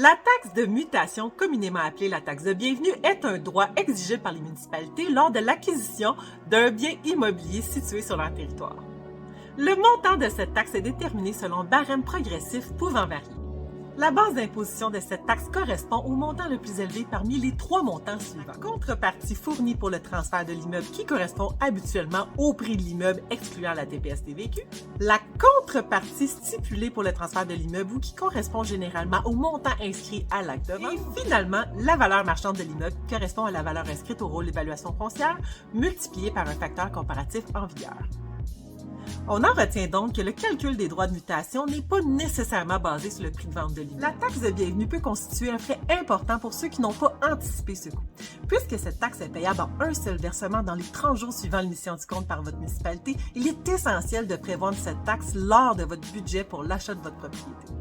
La taxe de mutation, communément appelée la taxe de bienvenue, est un droit exigé par les municipalités lors de l'acquisition d'un bien immobilier situé sur leur territoire. Le montant de cette taxe est déterminé selon barème progressif pouvant varier. La base d'imposition de cette taxe correspond au montant le plus élevé parmi les trois montants suivants. La contrepartie fournie pour le transfert de l'immeuble qui correspond habituellement au prix de l'immeuble excluant la TPS-TVQ. La contrepartie stipulée pour le transfert de l'immeuble ou qui correspond généralement au montant inscrit à l'acte de vente. Et finalement, la valeur marchande de l'immeuble qui correspond à la valeur inscrite au rôle d'évaluation foncière multipliée par un facteur comparatif en vigueur. On en retient donc que le calcul des droits de mutation n'est pas nécessairement basé sur le prix de vente de l'immeuble. La taxe de bienvenue peut constituer un frais important pour ceux qui n'ont pas anticipé ce coût. Puisque cette taxe est payable en un seul versement dans les 30 jours suivant l'émission du compte par votre municipalité, il est essentiel de prévoir cette taxe lors de votre budget pour l'achat de votre propriété.